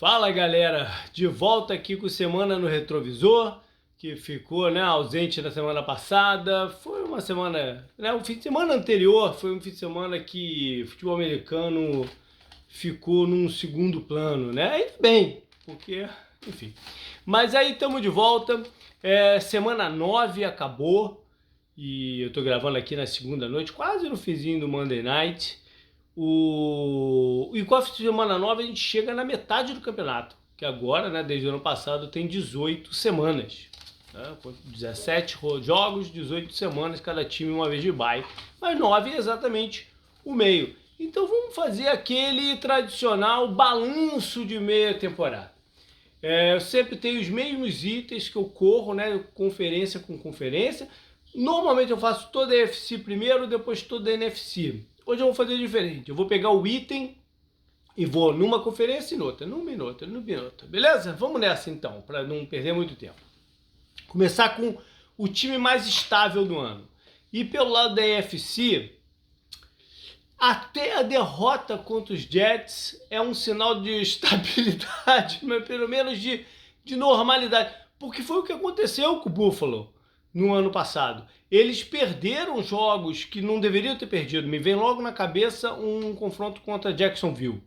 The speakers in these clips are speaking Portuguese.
Fala galera, de volta aqui com Semana no Retrovisor, que ficou ausente na semana passada. Foi uma semana, o fim de semana anterior foi um fim de semana que o futebol americano ficou num segundo plano, né? Ainda bem, porque, enfim. Mas aí estamos de volta, semana 9 acabou, e eu tô gravando aqui na segunda noite, quase no finzinho do Monday Night. E com a semana 9 a gente chega na metade do campeonato, que agora, desde o ano passado, tem 18 semanas. 17 jogos, 18 semanas, cada time uma vez de bye. Mas 9 é exatamente o meio. Então vamos fazer aquele tradicional balanço de meia temporada. Eu sempre tenho os mesmos itens que eu corro, conferência com conferência. Normalmente eu faço toda a AFC primeiro, depois toda a NFC. Hoje eu vou fazer diferente, eu vou pegar o item e vou numa conferência e noutra, numa e noutra, beleza? Vamos nessa então, para não perder muito tempo. Começar com o time mais estável do ano. E pelo lado da AFC, até a derrota contra os Jets é um sinal de estabilidade, mas pelo menos de normalidade. Porque foi o que aconteceu com o Buffalo no ano passado. Eles perderam jogos que não deveriam ter perdido. Me vem logo na cabeça um confronto contra Jacksonville.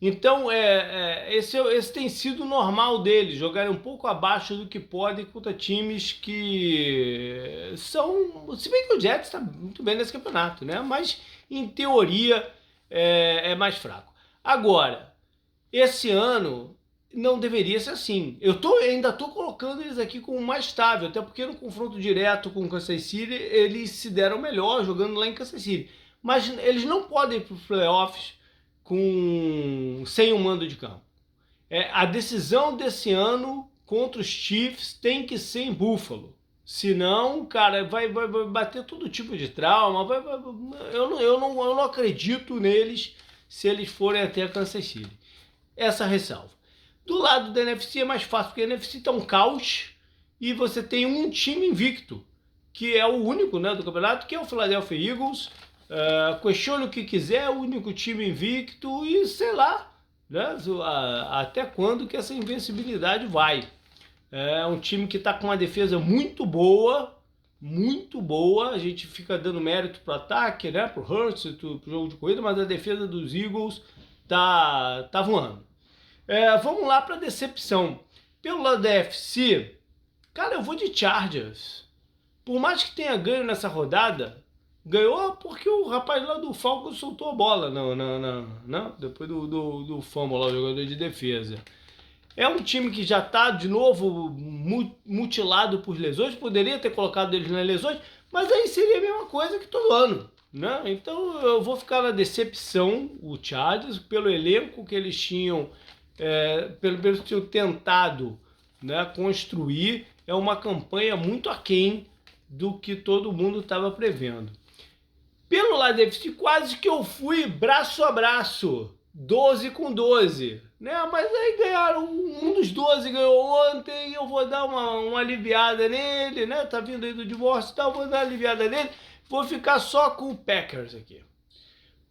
Então, esse tem sido normal deles, jogarem um pouco abaixo do que podem contra times que são... Se bem que o Jets está muito bem nesse campeonato, mas em teoria é mais fraco. Agora, esse ano não deveria ser assim. Eu ainda estou colocando eles aqui como mais estável, até porque no confronto direto com o Kansas City eles se deram melhor jogando lá em Kansas City. Mas eles não podem ir para os playoffs sem um mando de campo. A decisão desse ano contra os Chiefs tem que ser em Buffalo. Senão, cara, vai bater todo tipo de trauma. Eu não acredito neles se eles forem até a Kansas City. Essa ressalva. Do lado da NFC é mais fácil, porque a NFC está um caos e você tem um time invicto, que é o único do campeonato, que é o Philadelphia Eagles. Questione o que quiser, é o único time invicto e sei lá, até quando que essa invencibilidade vai. É um time que está com uma defesa muito boa, a gente fica dando mérito para o ataque, para o Hurts, para o jogo de corrida, mas a defesa dos Eagles tá voando. Vamos lá para a decepção. Pelo lado da FC, cara, eu vou de Chargers. Por mais que tenha ganho nessa rodada, ganhou porque o rapaz lá do Falcons soltou a bola depois do fumble lá, o jogador de defesa. É um time que já está de novo mutilado por lesões, poderia ter colocado eles nas lesões, mas aí seria a mesma coisa que todo ano. Então eu vou ficar na decepção, o Chargers, pelo elenco que eles tinham, pelo menos tinham tentado construir. É uma campanha muito aquém do que todo mundo estava prevendo. Pelo lado da FC, quase que eu fui braço a braço, 12 com 12, mas aí ganharam, um dos 12 ganhou ontem, eu vou dar uma aliviada nele, tá vindo aí do divórcio e tal, vou dar uma aliviada nele, vou ficar só com o Packers aqui.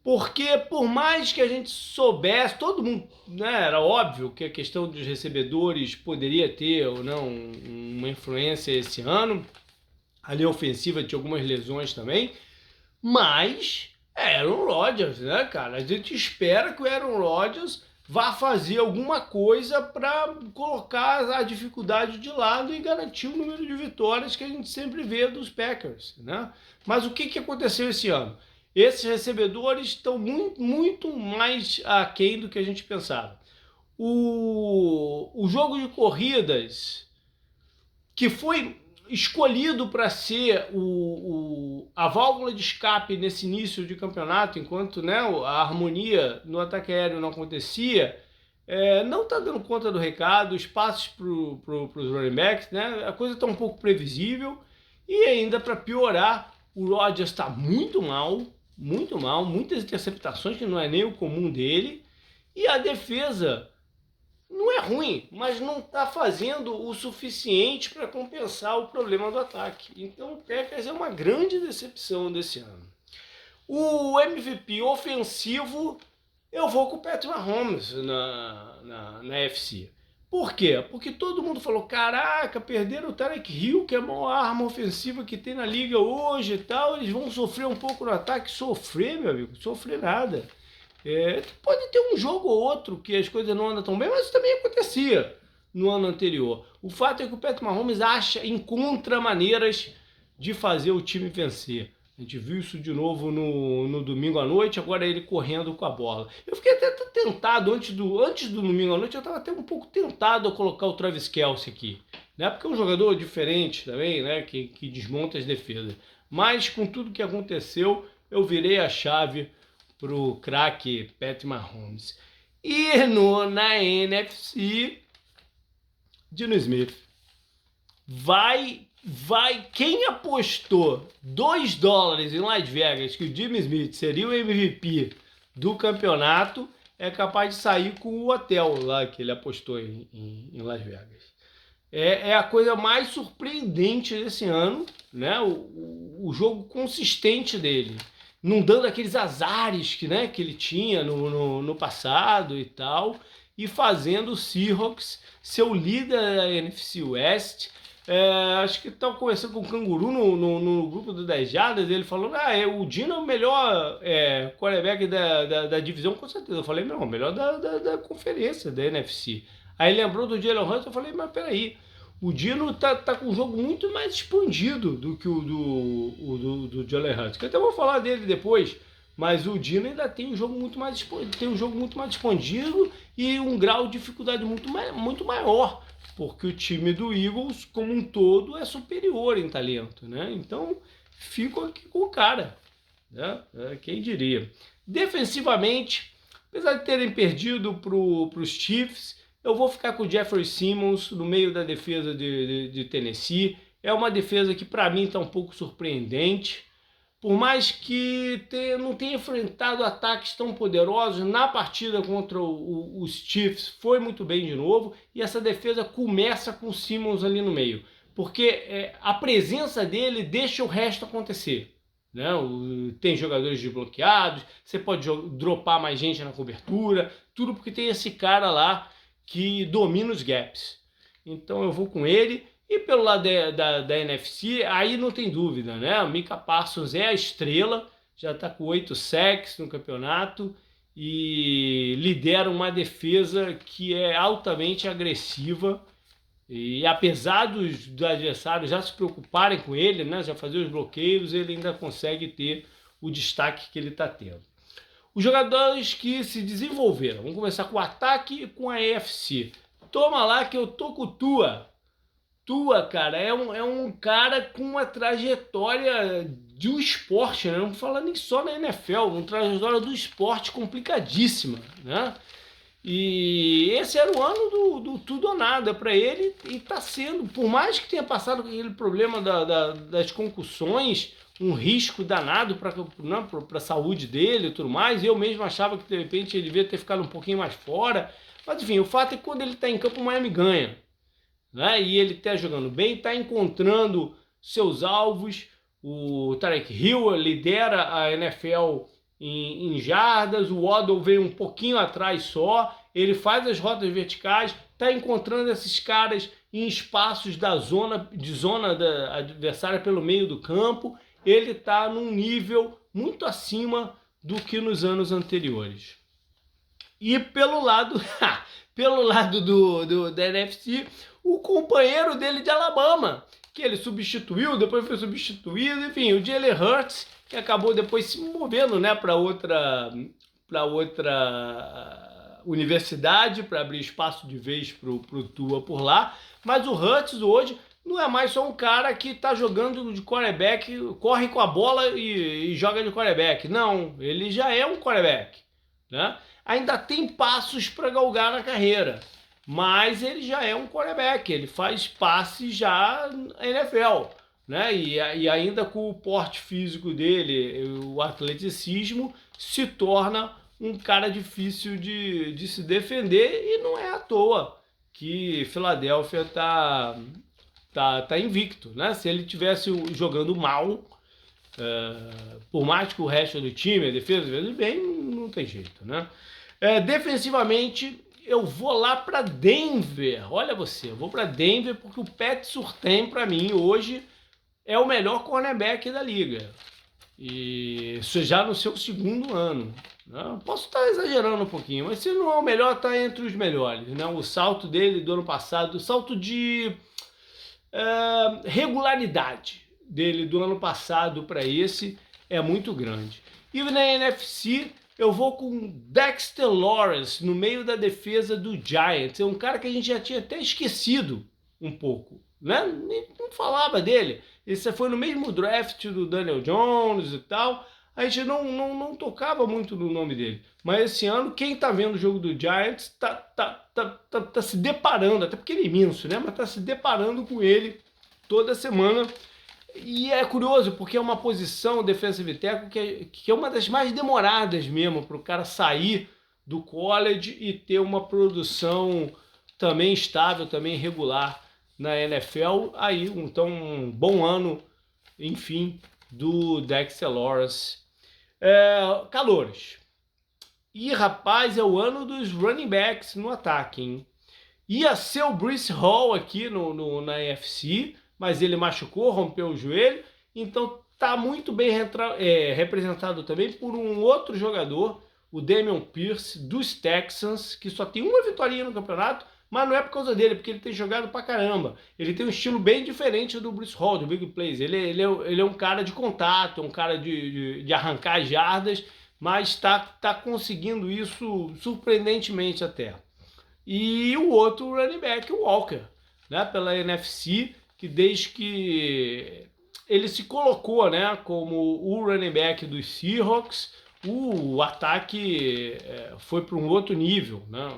Porque por mais que a gente soubesse, todo mundo, era óbvio que a questão dos recebedores poderia ter ou não uma influência esse ano, a linha ofensiva tinha algumas lesões também, mas Aaron Rodgers, cara? A gente espera que o Aaron Rodgers vá fazer alguma coisa para colocar a dificuldade de lado e garantir o número de vitórias que a gente sempre vê dos Packers, Mas o que aconteceu esse ano? Esses recebedores estão muito mais aquém do que a gente pensava. O jogo de corridas, que foi escolhido para ser a válvula de escape nesse início de campeonato, enquanto a harmonia no ataque aéreo não acontecia, não está dando conta do recado, os passes para os running backs, a coisa está um pouco previsível, e ainda para piorar, o Rodgers está muito mal, muitas interceptações, que não é nem o comum dele, e a defesa não é ruim, mas não está fazendo o suficiente para compensar o problema do ataque. Então o Packers é uma grande decepção desse ano. O MVP ofensivo Eu vou com o Patrick Mahomes na NFC. Por quê? Porque todo mundo falou, caraca, perderam o Tyreek Hill, que é a maior arma ofensiva que tem na liga hoje e tal, eles vão sofrer um pouco no ataque. Sofrer, meu amigo, sofrer nada. Pode ter um jogo ou outro que as coisas não andam tão bem, mas isso também acontecia no ano anterior. O fato é que o Patrick Mahomes encontra maneiras de fazer o time vencer. A gente viu isso de novo no domingo à noite, agora ele correndo com a bola. Eu fiquei até tentado, antes do domingo à noite, eu estava até um pouco tentado a colocar o Travis Kelce aqui. Né? Porque é um jogador diferente também, né? que desmonta as defesas. Mas com tudo que aconteceu, eu virei a chave para o craque Patrick Mahomes. E na NFC, Geno Smith. Quem apostou $2 em Las Vegas que o Geno Smith seria o MVP do campeonato é capaz de sair com o hotel lá que ele apostou em Las Vegas. É a coisa mais surpreendente desse ano, né? O jogo consistente dele, não dando aqueles azares que ele tinha no passado e tal, e fazendo o Seahawks ser o líder da NFC West. Acho que estava conversando com o Canguru no grupo do 10 Jardas, ele falou, o Geno é o melhor quarterback da divisão, com certeza. Eu falei, não, o melhor da conferência, da NFC. Aí lembrou do Jalen Hurts, eu falei, mas peraí, o Geno tá com um jogo muito mais expandido do que o do Jalen Hurts, que eu até vou falar dele depois, mas o Geno ainda tem um jogo muito mais expandido e um grau de dificuldade muito maior, porque o time do Eagles, como um todo, é superior em talento, né? Então, fico aqui com o cara, né? Quem diria. Defensivamente, apesar de terem perdido para os Chiefs, eu vou ficar com o Jeffrey Simmons no meio da defesa de Tennessee. É uma defesa que, para mim, está um pouco surpreendente. Por mais que não tenha enfrentado ataques tão poderosos, na partida contra os Chiefs foi muito bem de novo, e essa defesa começa com o Simmons ali no meio, porque a presença dele deixa o resto acontecer. Né? Tem jogadores desbloqueados, você pode dropar mais gente na cobertura, tudo porque tem esse cara lá que domina os gaps. Então eu vou com ele. E pelo lado da NFC, aí não tem dúvida, né? O Micah Parsons é a estrela, já está com 8 sacks no campeonato e lidera uma defesa que é altamente agressiva. E apesar dos adversários já se preocuparem com ele, né? Já fazer os bloqueios, ele ainda consegue ter o destaque que ele está tendo. Os jogadores que se desenvolveram, vamos começar com o ataque e com a AFC. Toma lá que eu tô com o Tua, cara, é um cara com uma trajetória do esporte, né? Não vou falar nem só na NFL, uma trajetória do esporte complicadíssima, né? E esse era o ano do tudo ou nada para ele, e tá sendo, por mais que tenha passado aquele problema das concussões, um risco danado para a saúde dele e tudo mais. Eu mesmo achava que de repente ele devia ter ficado um pouquinho mais fora, mas enfim, o fato é que quando ele está em campo, o Miami ganha. Né? E ele está jogando bem, está encontrando seus alvos. O Tyreek Hill lidera a NFL em jardas, o Waddle vem um pouquinho atrás só, ele faz as rotas verticais, está encontrando esses caras em espaços da zona da adversária pelo meio do campo. Ele está num nível muito acima do que nos anos anteriores. E pelo lado da NFC, o companheiro dele de Alabama, que ele substituiu, depois foi substituído, enfim, o Jalen Hurts, que acabou depois se movendo, né, para outra universidade, para abrir espaço de vez pro Tua por lá. Mas o Hurts hoje não é mais só um cara que está jogando de quarterback, corre com a bola e joga de quarterback. Não, ele já é um quarterback, né? Ainda tem passos para galgar na carreira, mas ele já é um quarterback, ele faz passes já na NFL, né? E ainda com o porte físico dele, o atleticismo, se torna um cara difícil de se defender, e não é à toa que Filadélfia tá invicto, né? Se ele tivesse jogando mal, por mais que o resto do time, a defesa, bem, não tem jeito, né? Defensivamente, eu vou lá para Denver. Olha você, eu vou para Denver porque o Pat Surtain, para mim, hoje é o melhor cornerback da liga. E isso já no seu segundo ano. Né? Posso estar exagerando um pouquinho, mas se não é o melhor, está entre os melhores. Né? O salto dele do ano passado, o salto de regularidade dele do ano passado para esse é muito grande. E na NFC eu vou com Dexter Lawrence no meio da defesa do Giants. É um cara que a gente já tinha até esquecido um pouco, né? Não falava dele. Esse foi no mesmo draft do Daniel Jones e tal. A gente não tocava muito no nome dele. Mas esse ano, quem tá vendo o jogo do Giants tá se deparando, até porque ele é imenso, né? Mas tá se deparando com ele toda semana. E é curioso, porque é uma posição, defensive tackle, que é uma das mais demoradas mesmo, para o cara sair do college e ter uma produção também estável, também regular na NFL. Aí, então, um bom ano, enfim, do Dexter Lawrence. Calores. E, rapaz, é o ano dos running backs no ataque, hein? Ia ser o Breece Hall aqui na AFC, mas ele machucou, rompeu o joelho, então tá muito bem representado também por um outro jogador, o Dameon Pierce, dos Texans, que só tem uma vitória no campeonato, mas não é por causa dele, porque ele tem jogado pra caramba. Ele tem um estilo bem diferente do Breece Hall, do Big Plays. Ele é um cara de contato, um cara de arrancar as jardas, mas tá conseguindo isso surpreendentemente até. E o outro running back, o Walker, né, pela NFC, que desde que ele se colocou, né, como o running back dos Seahawks, o ataque foi para um outro nível, né?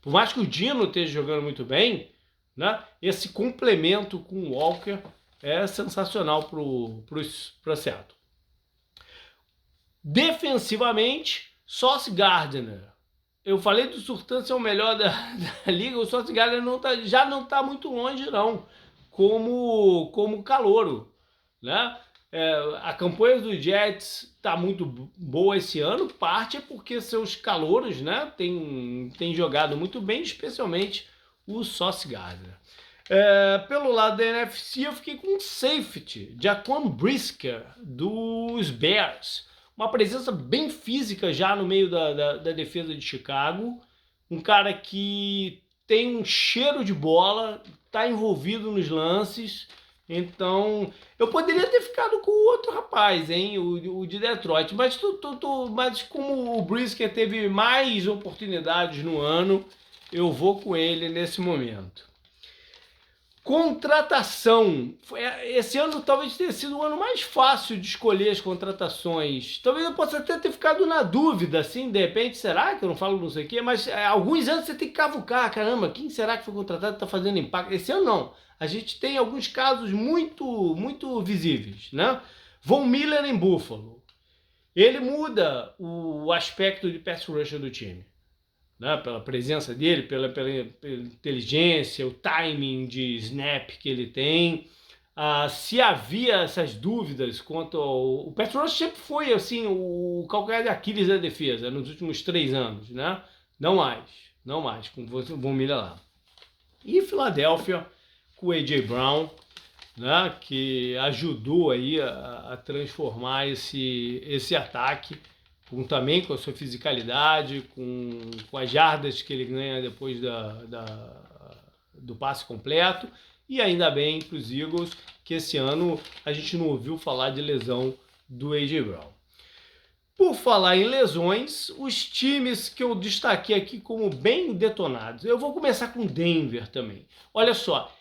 Por mais que o Dino esteja jogando muito bem, né, esse complemento com o Walker é sensacional para Seattle. Defensivamente, Sauce Gardner. Eu falei do Surtain ser o melhor da liga, o Sauce Gardner já não está muito longe não, como calouro, né? A campanha do Jets está muito boa esse ano, parte é porque seus calouros, né, tem jogado muito bem, especialmente o Sauce Gardner. Pelo lado da NFC eu fiquei com o safety, Jaquan Brisker, dos Bears. Uma presença bem física já no meio da defesa de Chicago. Um cara que tem um cheiro de bola, está envolvido nos lances. Então, eu poderia ter ficado com o outro rapaz, hein? O de Detroit. Mas como o Brisker teve mais oportunidades no ano, eu vou com ele nesse momento. Contratação. Esse ano talvez tenha sido o ano mais fácil de escolher as contratações. Talvez eu possa até ter ficado na dúvida, assim, de repente, será que eu não falo não sei o quê? Mas alguns anos você tem que cavucar, caramba, quem será que foi contratado e está fazendo impacto? Esse ano não. A gente tem alguns casos muito visíveis, né? Von Miller em Buffalo. Ele muda o aspecto de pass rusher do time. Né, pela presença dele, pela inteligência, o timing de snap que ele tem. Se havia essas dúvidas quanto ao... O pass rush sempre foi assim, o calcanhar de Aquiles da defesa nos últimos 3 anos, né? Não mais, com o Von Miller lá. E Filadélfia, com o A.J. Brown, né, que ajudou aí a transformar esse ataque, também com a sua fisicalidade, com as jardas que ele ganha depois do passe completo. E ainda bem para os Eagles que esse ano a gente não ouviu falar de lesão do A.J. Brown. Por falar em lesões, os times que eu destaquei aqui como bem detonados. Eu vou começar com Denver também. Olha só,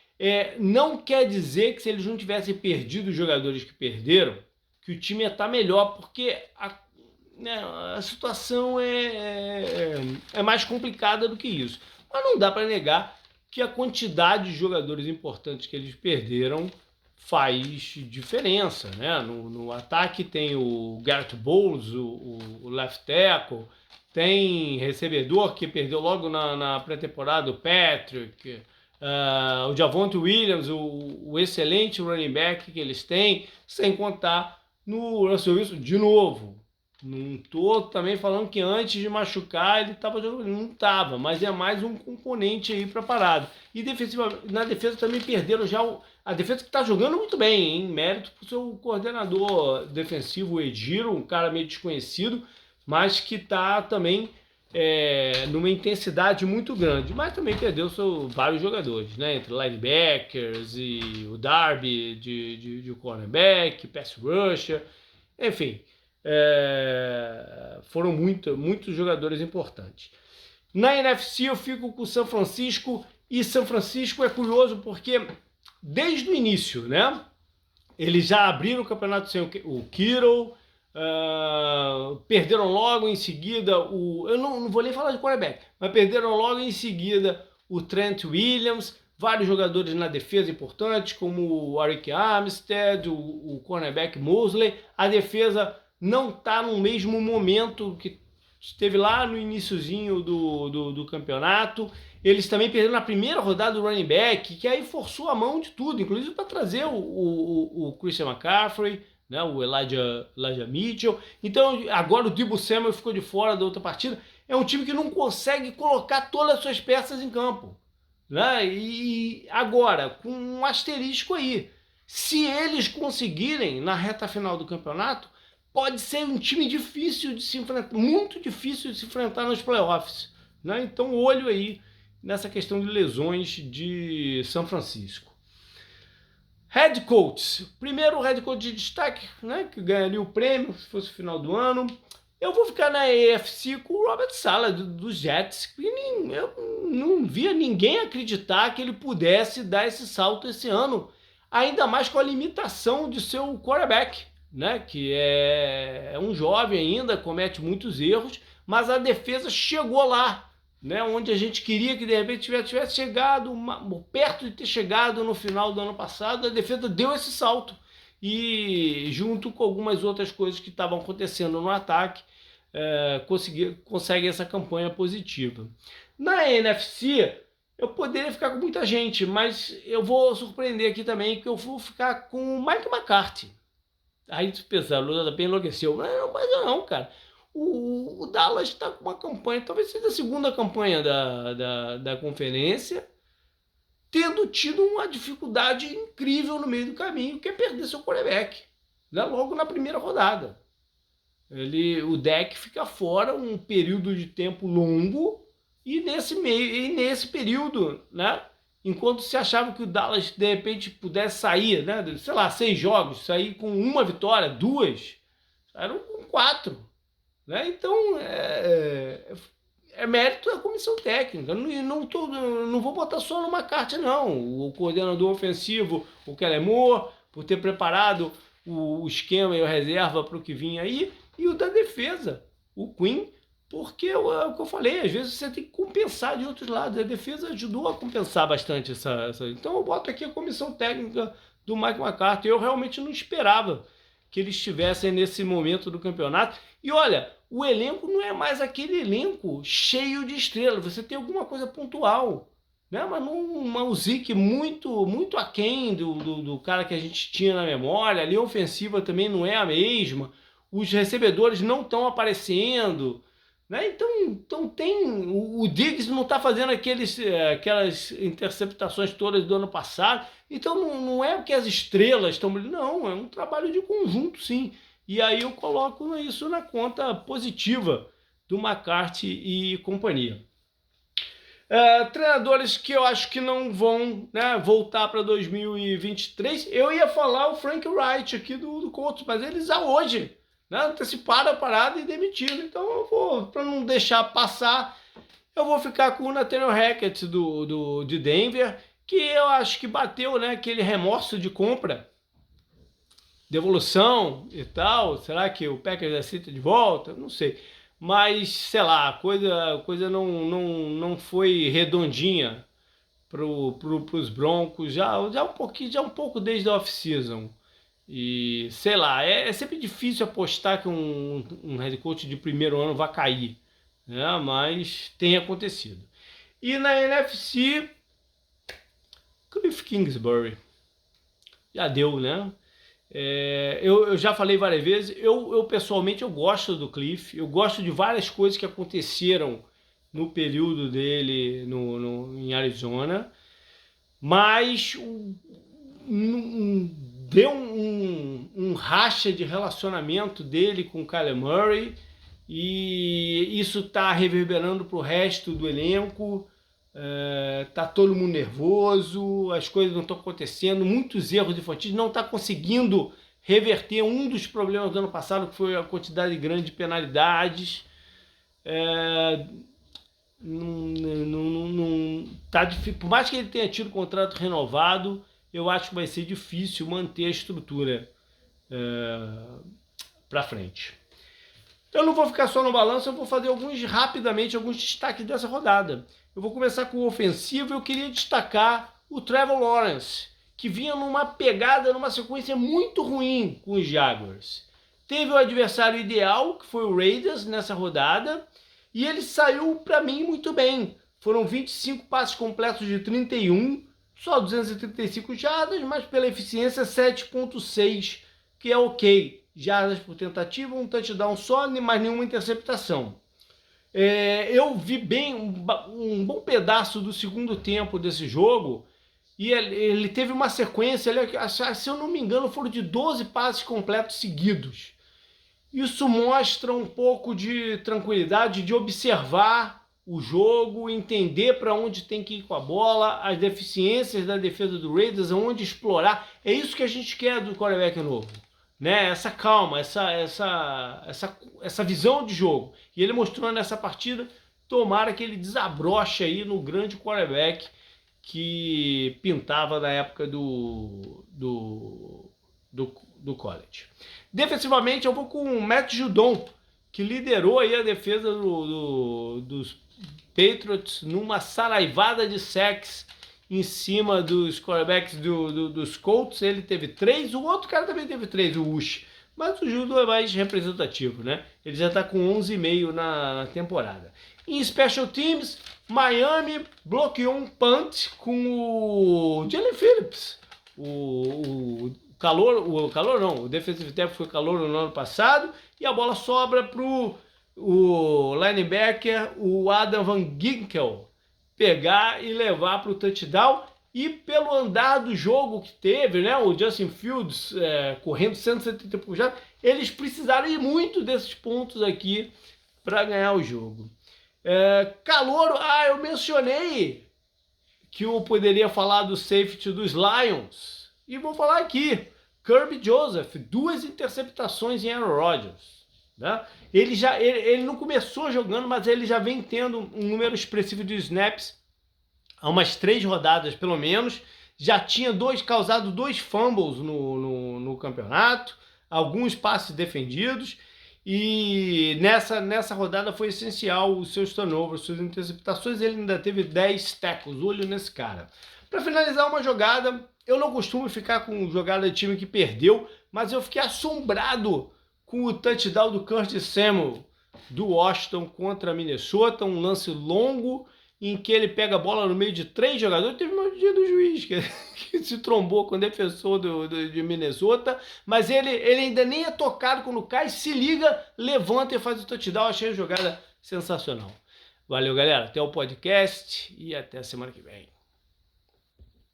não quer dizer que se eles não tivessem perdido os jogadores que perderam, que o time ia estar melhor, porque a situação é mais complicada do que isso. Mas não dá para negar que a quantidade de jogadores importantes que eles perderam faz diferença, né? No ataque tem o Garrett Bowles, o left tackle, tem recebedor que perdeu logo na pré-temporada, o Patrick, o Javonte Williams, o excelente running back que eles têm, sem contar no Russell Wilson de novo. Não tô também falando que antes de machucar ele estava jogando, não estava, mas é mais um componente aí para parada. E defensivamente, na defesa também perderam já a defesa que está jogando muito bem, hein? Mérito para o seu coordenador defensivo, o Ediro, um cara meio desconhecido, mas que está também numa intensidade muito grande. Mas também perdeu vários jogadores, né? Entre linebackers e o Darby de cornerback, pass rusher, enfim. Foram muitos jogadores importantes. Na NFC eu fico com o São Francisco, e São Francisco é curioso porque desde o início, né, eles já abriram o campeonato sem o Kittle, perderam logo em seguida eu não vou nem falar de quarterback, mas perderam logo em seguida o Trent Williams, vários jogadores na defesa importantes, como o Arik Armstead, o cornerback Mosley. A defesa não está no mesmo momento que esteve lá no iniciozinho do campeonato. Eles também perderam na primeira rodada do running back, que aí forçou a mão de tudo, inclusive para trazer o Christian McCaffrey, né, o Elijah Mitchell. Então agora o Deebo Samuel ficou de fora da outra partida. É um time que não consegue colocar todas as suas peças em campo, né? E agora, com um asterisco aí, se eles conseguirem na reta final do campeonato, pode ser um time difícil de se enfrentar, muito difícil de se enfrentar nos playoffs, né? Então olho aí nessa questão de lesões de São Francisco. Head coach, primeiro head coach de destaque, né, que ganharia o prêmio se fosse o final do ano. Eu vou ficar na AFC com o Robert Saleh, dos Jets. Eu não via ninguém acreditar que ele pudesse dar esse salto esse ano, ainda mais com a limitação de seu quarterback, né, que é um jovem ainda, comete muitos erros, mas a defesa chegou lá, né, onde a gente queria que de repente tivesse chegado, perto de ter chegado no final do ano passado. A defesa deu esse salto e, junto com algumas outras coisas que estavam acontecendo no ataque, consegue essa campanha positiva. Na NFC, eu poderia ficar com muita gente, mas eu vou surpreender aqui também, que eu vou ficar com o Mike McCarthy. Aí tu pensa, a Lula bem enlouqueceu. Mas não, cara. O Dallas está com uma campanha, talvez seja a segunda campanha da conferência, tendo tido uma dificuldade incrível no meio do caminho, que é perder seu quarterback, né, logo na primeira rodada. O deck fica fora um período de tempo longo, e nesse período, né, enquanto se achava que o Dallas de repente pudesse sair, né, sei lá, 6 jogos, sair com uma vitória, 2, saíram com 4. Né? Então, é mérito da comissão técnica. Não vou botar só numa carta, não. O coordenador ofensivo, o Kellen Moore, por ter preparado o esquema e a reserva para o que vinha aí, e o da defesa, o Quinn, porque é o que eu falei, às vezes você tem que compensar de outros lados. A defesa ajudou a compensar bastante essa. Então eu boto aqui a comissão técnica do Mike McCarthy. Eu realmente não esperava que eles estivessem nesse momento do campeonato. E olha, o elenco não é mais aquele elenco cheio de estrelas. Você tem alguma coisa pontual, né? Mas um Zeke muito aquém do cara que a gente tinha na memória. A linha ofensiva também não é a mesma. Os recebedores não estão aparecendo, né? Então tem o Diggs não está fazendo aquelas interceptações todas do ano passado. Então não é que as estrelas estão... Não, é um trabalho de conjunto, sim. E aí eu coloco isso na conta positiva do McCarthy e companhia. Treinadores que eu acho que não vão, né, voltar para 2023. Eu ia falar o Frank Wright aqui do Colts, mas eles já hoje, né, anteciparam a parada e demitiram. Então eu vou, para não deixar passar, eu vou ficar com o Nathaniel Hackett de Denver, que eu acho que bateu, né, aquele remorso de compra, devolução e tal. Será que o Packers aceita de volta? Não sei. Mas, sei lá, a coisa não foi redondinha pros Broncos, já um pouco desde a off-season. E, sei lá, é sempre difícil apostar que um head coach de primeiro ano vai cair, né? Mas tem acontecido. E na NFC, Cliff Kingsbury. Já deu, né? Eu já falei várias vezes, eu pessoalmente eu gosto do Cliff, eu gosto de várias coisas que aconteceram no período dele em Arizona, mas deu um racha de relacionamento dele com o Kyler Murray, e isso está reverberando para o resto do elenco. Tá todo mundo nervoso, as coisas não estão acontecendo, muitos erros infantis, não está conseguindo reverter um dos problemas do ano passado, que foi a quantidade grande de penalidades. Tá difícil. Por mais que ele tenha tido contrato renovado, eu acho que vai ser difícil manter a estrutura para frente. Eu não vou ficar só no balanço, eu vou fazer rapidamente alguns destaques dessa rodada. Eu vou começar com o ofensivo. Eu queria destacar o Trevor Lawrence, que vinha numa pegada, numa sequência muito ruim com os Jaguars. Teve o adversário ideal, que foi o Raiders, nessa rodada, e ele saiu, para mim, muito bem. Foram 25 passes completos de 31, só 235 jardas, mas pela eficiência 7.6, que é ok. Jardas por tentativa, um touchdown só, mais nenhuma interceptação. Eu vi bem um bom pedaço do segundo tempo desse jogo, e ele teve uma sequência, se eu não me engano, foram de 12 passes completos seguidos. Isso mostra um pouco de tranquilidade, de observar o jogo, entender para onde tem que ir com a bola, as deficiências da defesa do Raiders, onde explorar. É isso que a gente quer do quarterback novo, né? Essa calma, essa visão de jogo. E ele mostrou nessa partida. Tomara que ele desabroche aí no grande quarterback que pintava na época do college. Defensivamente, eu vou com o Matt Judon, que liderou aí a defesa dos Patriots numa saraivada de sacks em cima dos quarterbacks dos Colts. Ele teve 3, o outro cara também teve 3, o Ush. Mas o Judon é mais representativo, né? Ele já está com 11,5 na temporada. Em Special Teams, Miami bloqueou um punt com o Jalen Phillips. O defensive tackle foi calouro no ano passado, e a bola sobra para o linebacker, o Adam Van Ginkel, pegar e levar para o touchdown. E pelo andar do jogo que teve, né, o Justin Fields correndo 170 por jardas, eles precisaram ir muito desses pontos aqui para ganhar o jogo. Calouro, eu mencionei que eu poderia falar do safety dos Lions, e vou falar aqui, Kirby Joseph, 2 interceptações em Aaron Rodgers, né? Ele não começou jogando, mas ele já vem tendo um número expressivo de snaps há umas 3 rodadas pelo menos. Já tinha causado 2 fumbles no campeonato, alguns passes defendidos, e nessa rodada foi essencial os seus turnovers, suas interceptações. Ele ainda teve 10 tackles, olho nesse cara. Para finalizar uma jogada, eu não costumo ficar com jogada de time que perdeu, mas eu fiquei assombrado com o touchdown do Curtis Samuel do Washington contra a Minnesota, um lance longo em que ele pega a bola no meio de 3 jogadores. Teve uma dia do juiz que se trombou com o defensor de Minnesota, mas ele ainda nem é tocado quando cai, se liga, levanta e faz o touchdown. Achei a jogada sensacional. Valeu, galera. Até o podcast e até a semana que vem.